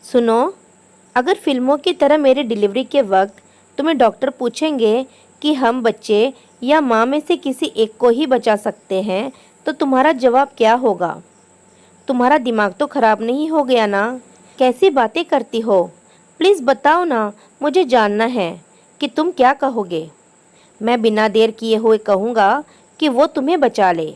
सुनो, अगर फिल्मों की तरह मेरी डिलीवरी के वक्त तुम्हें डॉक्टर पूछेंगे कि हम बच्चे या माँ में से किसी एक को ही बचा सकते हैं, तो तुम्हारा जवाब क्या होगा? तुम्हारा दिमाग तो खराब नहीं हो गया ना? कैसी बातें करती हो? प्लीज़ बताओ ना, मुझे जानना है कि तुम क्या कहोगे। मैं बिना देर किए हुए कहूँगा कि वो तुम्हें बचा ले।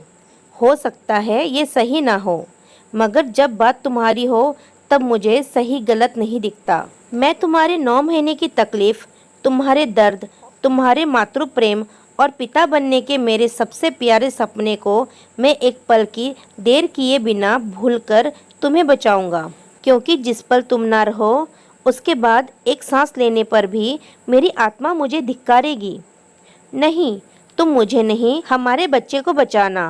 हो सकता है ये सही ना हो, मगर जब बात तुम्हारी हो तब मुझे सही गलत नहीं दिखता। मैं तुम्हारे 9 महीने की तकलीफ, तुम्हारे दर्द, तुम्हारे मातृ प्रेम और पिता बनने के मेरे सबसे प्यारे सपने को मैं एक पल की देर किए बिना भूलकर तुम्हें बचाऊंगा। क्योंकि जिस पल तुम ना रहो, उसके बाद एक सांस लेने पर भी मेरी आत्मा मुझे धिक्कारेगी। नहीं, तुम मुझे नहीं, हमारे बच्चे को बचाना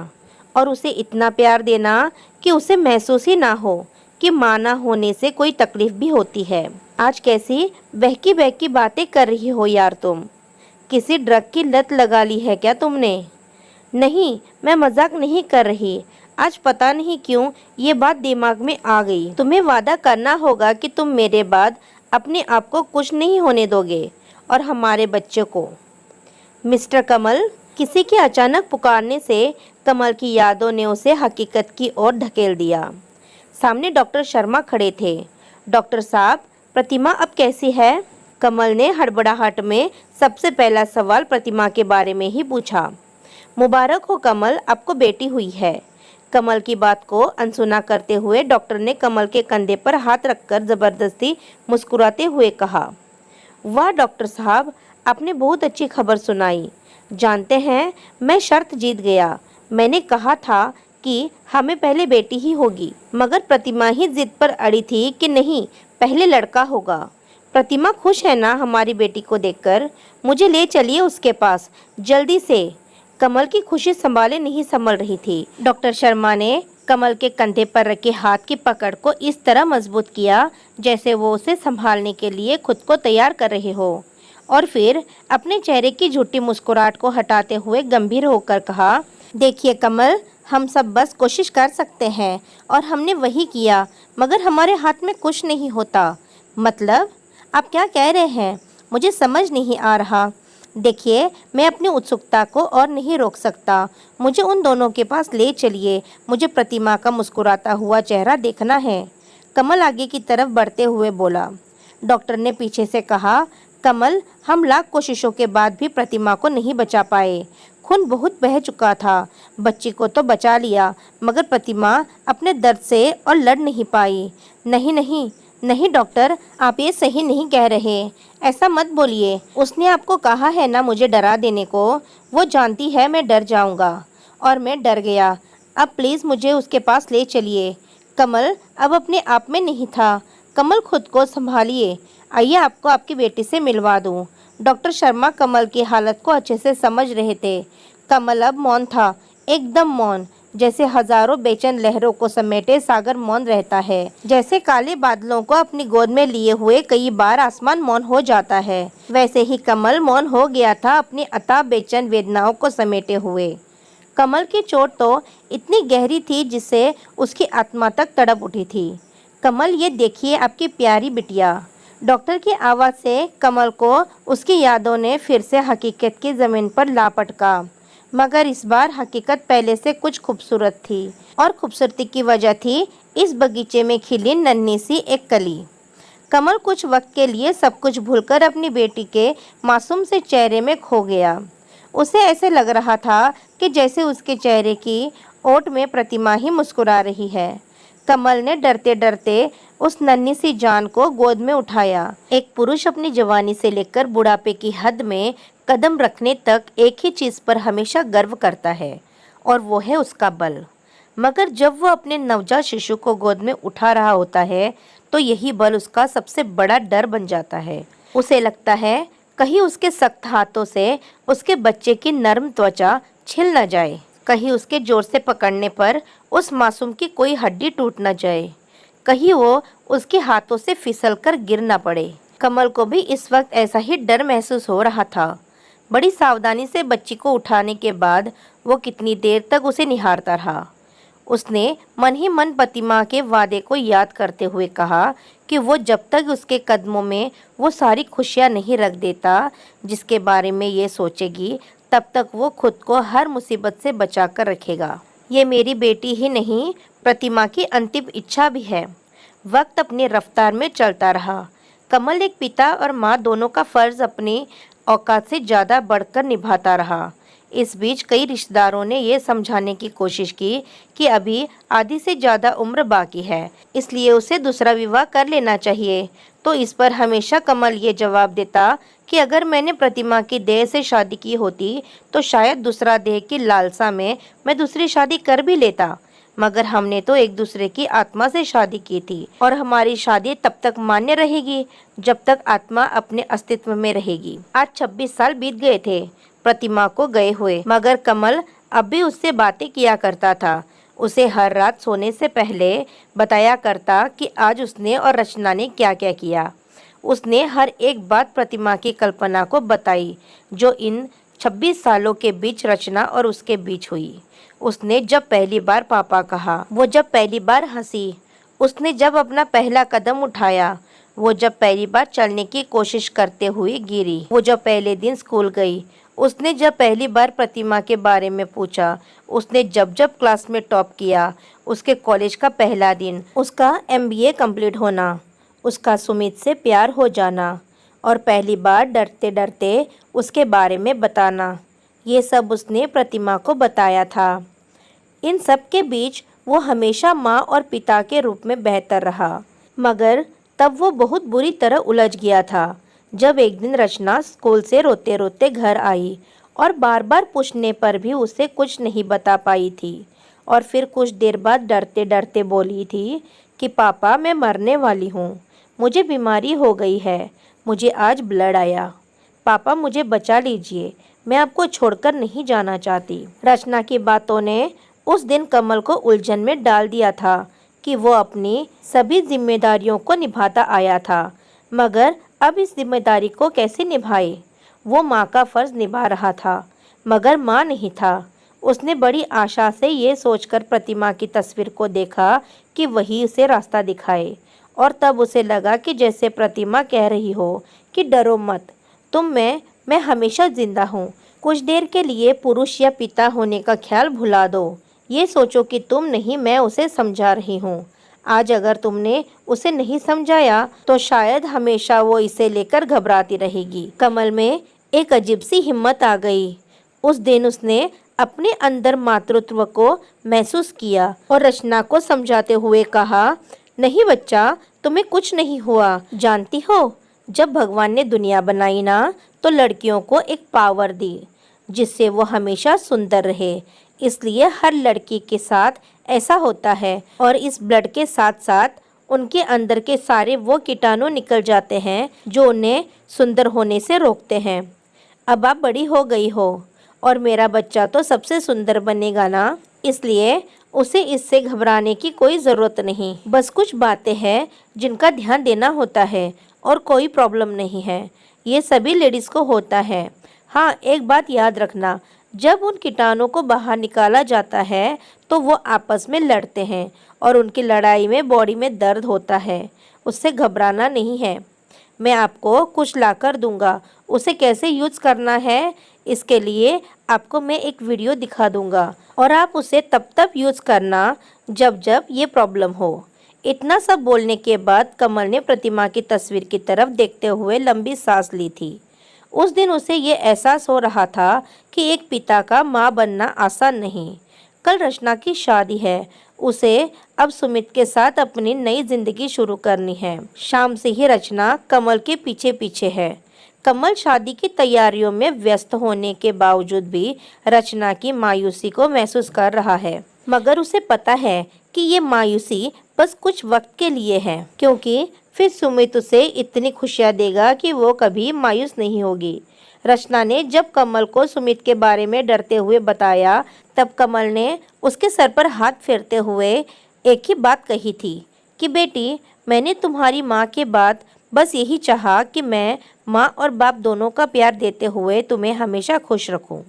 और उसे इतना प्यार देना कि उसे महसूस ही ना हो कि माँ ना होने से कोई तकलीफ भी होती है। आज कैसी बहकी बहकी बातें कर रही हो यार तुम? किसी ड्रग की लत लगा ली है क्या तुमने? नहीं, मैं मजाक नहीं कर रही। आज पता नहीं क्यों ये बात दिमाग में आ गई। तुम्हें वादा करना होगा कि तुम मेरे बाद अपने आप को कुछ नहीं होने दोगे और हमारे बच्चे को। मिस्टर कमल। किसी के अचानक पुकारने से कमल की यादों ने उसे हकीकत की ओर धकेल दिया। सामने डॉक्टर शर्मा खड़े थे। डॉक्टर साहब, प्रतिमा अब कैसी है? कमल ने हड़बड़ाहट में सबसे पहला सवाल प्रतिमा के बारे में ही पूछा। मुबारक हो कमल, आपको बेटी हुई है। कमल की बात को अनसुना करते हुए डॉक्टर ने कमल के कंधे पर हाथ रखकर जबरदस्ती मुस्कुराते हुए कहा, वाह डॉक्टर साहब, आपने बहुत अच्छी खबर सुनाई। जानते हैं, मैं शर्त जीत गया। मैंने कहा था कि हमें पहले बेटी ही होगी, मगर प्रतिमा ही जिद पर अड़ी थी कि नहीं, पहले लड़का होगा। प्रतिमा खुश है ना हमारी बेटी को देखकर? मुझे ले चलिए उसके पास जल्दी से। कमल की खुशी संभाले नहीं संभल रही थी। डॉक्टर शर्मा ने कमल के कंधे पर रखे हाथ की पकड़ को इस तरह मजबूत किया जैसे वो उसे संभालने के लिए खुद को तैयार कर रहे हो, और फिर अपने चेहरे की झूठी मुस्कुराहट को हटाते हुए गंभीर होकर कहा, देखिए कमल, हम सब बस कोशिश कर सकते हैं और हमने वही किया, मगर हमारे हाथ में कुछ नहीं होता। मतलब? आप क्या कह रहे हैं? मुझे समझ नहीं आ रहा। देखिए, मैं अपनी उत्सुकता को और नहीं रोक सकता। मुझे उन दोनों के पास ले चलिए। मुझे प्रतिमा का मुस्कुराता हुआ चेहरा देखना है। कमल आगे की तरफ बढ़ते हुए बोला। डॉक्टर ने पीछे से कहा, कमल, हम लाख कोशिशों के बाद भी प्रतिमा को नहीं बचा पाए। खून बहुत बह चुका था। बच्ची को तो बचा लिया, मगर प्रतिमा अपने दर्द से और लड़ नहीं पाई। नहीं नहीं नहीं डॉक्टर, आप ये सही नहीं कह रहे। ऐसा मत बोलिए। उसने आपको कहा है ना मुझे डरा देने को। वो जानती है मैं डर जाऊंगा, और मैं डर गया। अब प्लीज़ मुझे उसके पास ले चलिए। कमल अब अपने आप में नहीं था। कमल, खुद को संभालिए। आइए आपको आपकी बेटी से मिलवा दूं। डॉक्टर शर्मा कमल की हालत को अच्छे से समझ रहे थे। कमल अब मौन था, एकदम मौन, जैसे हजारों बेचैन लहरों को समेटे सागर मौन रहता है। जैसे काले बादलों को अपनी गोद में लिए हुए कई बार आसमान मौन हो जाता है, वैसे ही कमल मौन हो गया था अपनी अथाह बेचैन वेदनाओं को समेटे हुए। कमल की चोट तो इतनी गहरी थी जिससे उसकी आत्मा तक तड़प उठी थी। कमल, ये देखिए आपकी प्यारी बिटिया। डॉक्टर की आवाज़ से कमल को उसकी यादों ने फिर से हकीकत की ज़मीन पर ला पटका, मगर इस बार हकीकत पहले से कुछ खूबसूरत थी, और खूबसूरती की वजह थी इस बगीचे में खिली नन्ही सी एक कली। कमल कुछ वक्त के लिए सब कुछ भूलकर अपनी बेटी के मासूम से चेहरे में खो गया। उसे ऐसे लग रहा था कि जैसे उसके चेहरे की ओट में प्रतिमा ही मुस्कुरा रही है। कमल ने डरते डरते उस नन्ही सी जान को गोद में उठाया। एक पुरुष अपनी जवानी से लेकर बुढ़ापे की हद में कदम रखने तक एक ही चीज़ पर हमेशा गर्व करता है, और वो है उसका बल। मगर जब वो अपने नवजात शिशु को गोद में उठा रहा होता है तो यही बल उसका सबसे बड़ा डर बन जाता है। उसे लगता है कहीं उसके सख्त हाथों से उसके बच्चे की नरम त्वचा छिल न जाए, कहीं उसके जोर से पकड़ने पर उस मासूम की कोई हड्डी टूट न जाए, कहीं वो उसके हाथों से फिसलकर गिर न पड़े। कमल को भी इस वक्त ऐसा ही डर महसूस हो रहा था। बड़ी सावधानी से बच्ची को उठाने के बाद वो कितनी देर तक उसे निहारता रहा। उसने मन ही मन प्रतिमा के वादे को याद करते हुए कहा कि वो जब तक उसके कदमों में वो सारी खुशियाँ नहीं रख देता जिसके बारे में ये सोचेगी, तब तक वो खुद को हर मुसीबत से बचा कर रखेगा। ये मेरी बेटी ही नहीं, प्रतिमा की अंतिम इच्छा भी है। वक्त अपनी रफ्तार में चलता रहा। कमल एक पिता और माँ दोनों का फर्ज अपनी औकात से ज़्यादा बढ़कर निभाता रहा। इस बीच कई रिश्तेदारों ने ये समझाने की कोशिश की कि अभी आधी से ज़्यादा उम्र बाकी है, इसलिए उसे दूसरा विवाह कर लेना चाहिए। तो इस पर हमेशा कमल ये जवाब देता कि अगर मैंने प्रतिमा की देह से शादी की होती तो शायद दूसरा देह की लालसा में मैं दूसरी शादी कर भी लेता, मगर हमने तो एक दूसरे की आत्मा से शादी की थी और हमारी शादी तब तक मान्य रहेगी जब तक आत्मा अपने अस्तित्व में रहेगी। आज 26 साल बीत गए थे प्रतिमा को गए हुए, मगर कमल अब भी उससे बातें किया करता था। उसे हर रात सोने से पहले बताया करता कि आज उसने और रचना ने क्या क्या किया। उसने हर एक बात प्रतिमा की कल्पना को बताई जो इन 26 सालों के बीच रचना और उसके बीच हुई। उसने जब पहली बार पापा कहा, वो जब पहली बार हंसी, उसने जब अपना पहला कदम उठाया, वो जब पहली बार चलने की कोशिश करते हुए गिरी, वो जब पहले दिन स्कूल गई, उसने जब पहली बार प्रतिमा के बारे में पूछा, उसने जब जब क्लास में टॉप किया, उसके कॉलेज का पहला दिन, उसका MBA कंप्लीट होना, उसका सुमित से प्यार हो जाना और पहली बार डरते डरते उसके बारे में बताना, ये सब उसने प्रतिमा को बताया था। इन सब के बीच वो हमेशा माँ और पिता के रूप में बेहतर रहा, मगर तब वो बहुत बुरी तरह उलझ गया था जब एक दिन रचना स्कूल से रोते रोते घर आई और बार बार पूछने पर भी उसे कुछ नहीं बता पाई थी और फिर कुछ देर बाद डरते डरते बोली थी कि पापा मैं मरने वाली हूँ, मुझे बीमारी हो गई है, मुझे आज ब्लड आया, पापा मुझे बचा लीजिए, मैं आपको छोड़कर नहीं जाना चाहती। रचना की बातों ने उस दिन कमल को उलझन में डाल दिया था कि वो अपनी सभी जिम्मेदारियों को निभाता आया था, मगर अब इस जिम्मेदारी को कैसे निभाए। वो माँ का फर्ज निभा रहा था, मगर माँ नहीं था। उसने बड़ी आशा से ये सोचकर प्रतिमा की तस्वीर को देखा कि वही उसे रास्ता दिखाए, और तब उसे लगा कि जैसे प्रतिमा कह रही हो कि डरो मत, तुम मैं हमेशा जिंदा हूँ। कुछ देर के लिए पुरुष या पिता होने का ख्याल भुला दो, ये सोचो कि तुम नहीं, मैं उसे समझा रही हूँ। आज अगर तुमने उसे नहीं समझाया तो शायद हमेशा वो इसे लेकर घबराती रहेगी। कमल में एक अजीब सी हिम्मत आ गई। उस दिन उसने अपने अंदर मातृत्व को महसूस किया और रचना को समझाते हुए कहा, नहीं बच्चा, तुम्हें कुछ नहीं हुआ। जानती हो, जब भगवान ने दुनिया बनाई ना तो लड़कियों को एक पावर दी जिससे वो हमेशा सुंदर रहे, इसलिए हर लड़की के साथ ऐसा होता है और इस ब्लड के साथ साथ उनके अंदर के सारे वो कीटाणु निकल जाते हैं जो उन्हें सुंदर होने से रोकते हैं। अब आप बड़ी हो गई हो और मेरा बच्चा तो सबसे सुंदर बनेगा ना, इसलिए उसे इससे घबराने की कोई ज़रूरत नहीं। बस कुछ बातें हैं जिनका ध्यान देना होता है और कोई प्रॉब्लम नहीं है, ये सभी लेडीज़ को होता है। हाँ, एक बात याद रखना, जब उन कीटाणु को बाहर निकाला जाता है तो वो आपस में लड़ते हैं और उनकी लड़ाई में बॉडी में दर्द होता है, उससे घबराना नहीं है। मैं आपको कुछ ला कर दूंगा, उसे कैसे यूज़ करना है इसके लिए आपको मैं एक वीडियो दिखा दूंगा और आप उसे तब तब यूज़ करना जब जब ये प्रॉब्लम हो। इतना सब बोलने के बाद कमल ने प्रतिमा की तस्वीर की तरफ देखते हुए लंबी सांस ली थी। उस दिन उसे ये एहसास हो रहा था कि एक पिता का माँ बनना आसान नहीं। कल रचना की शादी है, उसे अब सुमित के साथ अपनी नई जिंदगी शुरू करनी है। शाम से ही रचना कमल के पीछे पीछे है। कमल शादी की तैयारियों में व्यस्त होने के बावजूद भी रचना की मायूसी को महसूस कर रहा है, मगर उसे पता है कि ये मायूसी बस कुछ वक्त के लिए है, क्योंकि फिर सुमित उसे इतनी खुशियाँ देगा कि वो कभी मायूस नहीं होगी। रचना ने जब कमल को सुमित के बारे में डरते हुए बताया, तब कमल ने उसके सर पर हाथ फेरते हुए एक ही बात कही थी कि बेटी, मैंने तुम्हारी माँ के बाद बस यही चाहा कि मैं माँ और बाप दोनों का प्यार देते हुए तुम्हें हमेशा खुश रखूं।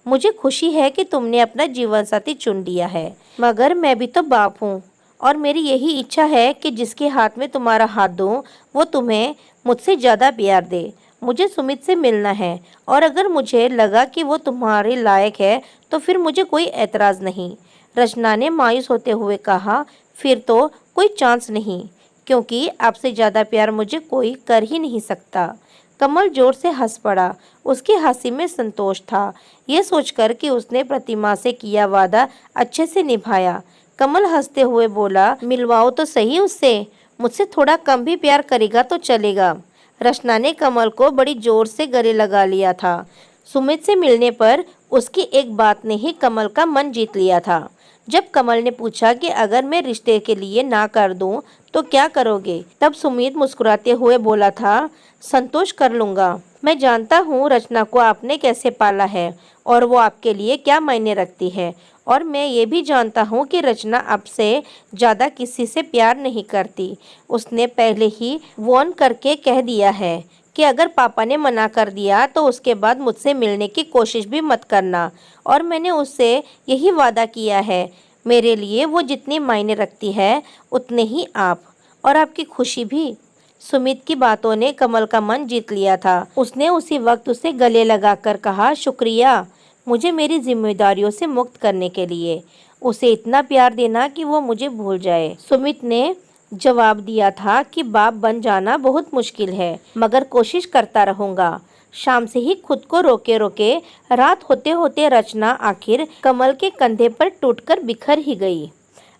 मुझे खुशी है कि तुमने अपना जीवन साथी चुन लिया है, मगर मैं भी तो बाप हूँ और मेरी यही इच्छा है कि जिसके हाथ में तुम्हारा हाथ दूँ वो तुम्हें मुझसे ज़्यादा प्यार दे। मुझे सुमित से मिलना है और अगर मुझे लगा कि वो तुम्हारे लायक है तो फिर मुझे कोई एतराज़ नहीं। रचना ने मायूस होते हुए कहा, फिर तो कोई चांस नहीं, क्योंकि आपसे ज़्यादा प्यार मुझे कोई कर ही नहीं सकता। कमल जोर से हंस पड़ा। उसकी हंसी में संतोष था, ये सोचकर कि उसने प्रतिमा से किया वादा अच्छे से निभाया। कमल हंसते हुए बोला, मिलवाओ तो सही उससे, मुझसे थोड़ा कम भी प्यार करेगा तो चलेगा। रचना ने कमल को बड़ी जोर से गले लगा लिया था। सुमित से मिलने पर उसकी एक बात ने ही कमल का मन जीत लिया था। जब कमल ने पूछा कि अगर मैं रिश्ते के लिए ना कर दूं तो क्या करोगे, तब सुमित मुस्कुराते हुए बोला था, संतोष कर लूंगा। मैं जानता हूँ रचना को आपने कैसे पाला है और वो आपके लिए क्या मायने रखती है, और मैं ये भी जानता हूँ कि रचना आपसे ज़्यादा किसी से प्यार नहीं करती। उसने पहले ही वार्न करके कह दिया है कि अगर पापा ने मना कर दिया तो उसके बाद मुझसे मिलने की कोशिश भी मत करना, और मैंने उससे यही वादा किया है। मेरे लिए वो जितनी मायने रखती है उतने ही आप, और आपकी खुशी भी। सुमित की बातों ने कमल का मन जीत लिया था। उसने उसी वक्त उसे गले लगाकर कहा, शुक्रिया मुझे मेरी जिम्मेदारियों से मुक्त करने के लिए। उसे इतना प्यार देना कि वो मुझे भूल जाए। सुमित ने जवाब दिया था कि बाप बन जाना बहुत मुश्किल है, मगर कोशिश करता रहूंगा। शाम से ही खुद को रोके रोके रात होते होते रचना आखिर कमल के कंधे पर टूटकर बिखर ही गई।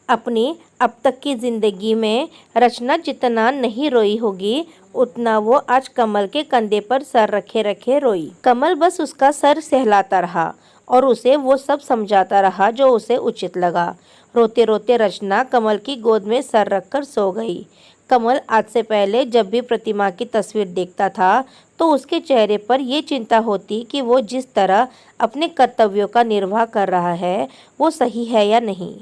अपनी अब तक की जिंदगी में रचना जितना नहीं रोई होगी उतना वो आज कमल के कंधे पर सर रखे रखे रोई। कमल बस उसका सर सहलाता रहा और उसे वो सब समझाता रहा जो उसे उचित लगा। रोते रोते रचना कमल की गोद में सर रखकर सो गई। कमल आज से पहले जब भी प्रतिमा की तस्वीर देखता था तो उसके चेहरे पर यह चिंता होती कि वो जिस तरह अपने कर्तव्यों का निर्वाह कर रहा है वो सही है या नहीं,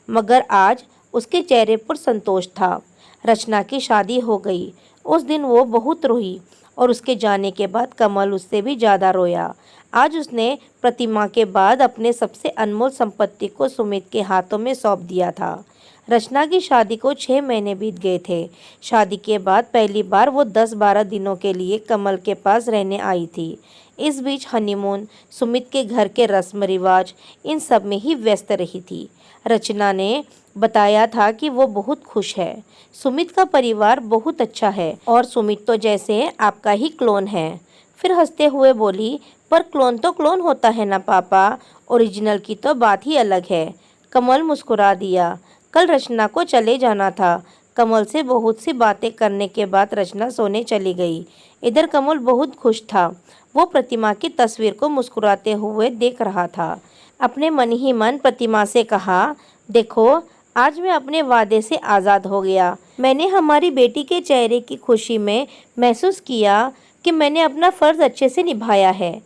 मगर आज उसके चेहरे पर संतोष था। रचना की शादी हो गई। उस दिन वो बहुत रोई और उसके जाने के बाद कमल उससे भी ज़्यादा रोया। आज उसने प्रतिमा के बाद अपने सबसे अनमोल संपत्ति को सुमित के हाथों में सौंप दिया था। रचना की शादी को 6 महीने बीत गए थे। शादी के बाद पहली बार वो 10-12 दिनों के लिए कमल के पास रहने आई थी। इस बीच हनीमून, सुमित के घर के रस्म रिवाज, इन सब में ही व्यस्त रही थी। रचना ने बताया था कि वो बहुत खुश है। सुमित का परिवार बहुत अच्छा है और सुमित तो जैसे आपका ही क्लोन है। फिर हंसते हुए बोली, पर क्लोन तो क्लोन होता है ना पापा, ओरिजिनल की तो बात ही अलग है। कमल मुस्कुरा दिया। कल रचना को चले जाना था। कमल से बहुत सी बातें करने के बाद रचना सोने चली गई। इधर कमल बहुत खुश था। वो प्रतिमा की तस्वीर को मुस्कुराते हुए देख रहा था। अपने मन ही मन प्रतिमा से कहा, देखो आज मैं अपने वादे से आज़ाद हो गया। मैंने हमारी बेटी के चेहरे की खुशी में महसूस किया कि मैंने अपना फ़र्ज़ अच्छे से निभाया है।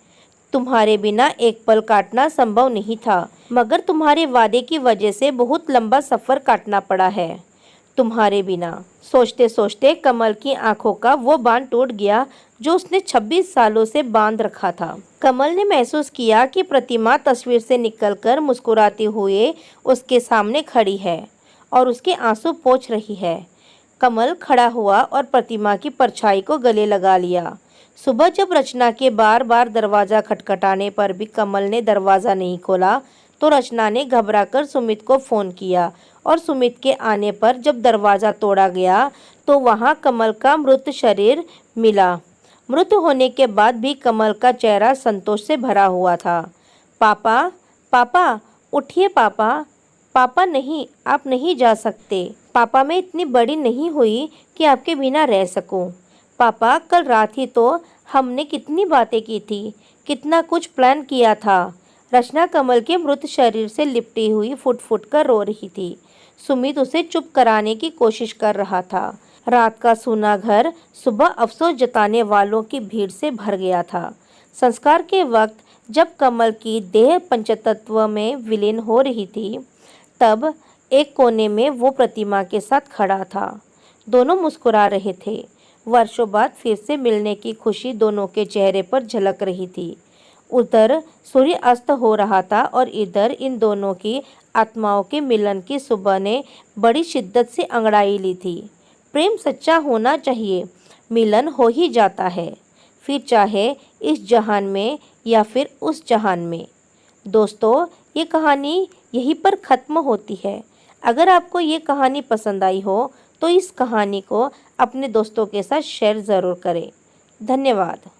तुम्हारे बिना एक पल काटना संभव नहीं था, मगर तुम्हारे वादे की वजह से बहुत लंबा सफ़र काटना पड़ा है। तुम्हारे बिना। सोचते सोचते कमल की आंखों का वो बांध टूट गया जो उसने 26 सालों से बांध रखा था। कमल ने महसूस किया कि प्रतिमा तस्वीर से निकलकर मुस्कुराते हुए उसके सामने खड़ी है और उसके आंसू पोंछ रही है। कमल खड़ा हुआ और प्रतिमा की परछाई को गले लगा लिया। सुबह जब रचना के बार बार दरवाज़ा खटखटाने पर भी कमल ने दरवाज़ा नहीं खोला तो रचना ने घबराकर सुमित को फ़ोन किया, और सुमित के आने पर जब दरवाज़ा तोड़ा गया तो वहां कमल का मृत शरीर मिला। मृत होने के बाद भी कमल का चेहरा संतोष से भरा हुआ था। पापा, पापा, उठिए पापा। पापा नहीं, आप नहीं जा सकते। पापा, मैं इतनी बड़ी नहीं हुई कि आपके बिना रह सकूं। पापा, कल रात ही तो हमने कितनी बातें की थी, कितना कुछ प्लान किया था। रचना कमल के मृत शरीर से लिपटी हुई फुट फुट कर रो रही थी। सुमित उसे चुप कराने की कोशिश कर रहा था। रात का सूना घर सुबह अफसोस जताने वालों की भीड़ से भर गया था। संस्कार के वक्त जब कमल की देह पंचतत्व में विलीन हो रही थी, तब एक कोने में वो प्रतिमा के साथ खड़ा था। दोनों मुस्कुरा रहे थे। वर्षों बाद फिर से मिलने की खुशी दोनों के चेहरे पर झलक रही थी। उधर सूर्य अस्त हो रहा था और इधर इन दोनों की आत्माओं के मिलन की सुबह ने बड़ी शिद्दत से अंगड़ाई ली थी। प्रेम सच्चा होना चाहिए, मिलन हो ही जाता है, फिर चाहे इस जहान में या फिर उस जहान में। दोस्तों, ये कहानी यहीं पर ख़त्म होती है। अगर आपको ये कहानी पसंद आई हो तो इस कहानी को अपने दोस्तों के साथ शेयर ज़रूर करें। धन्यवाद।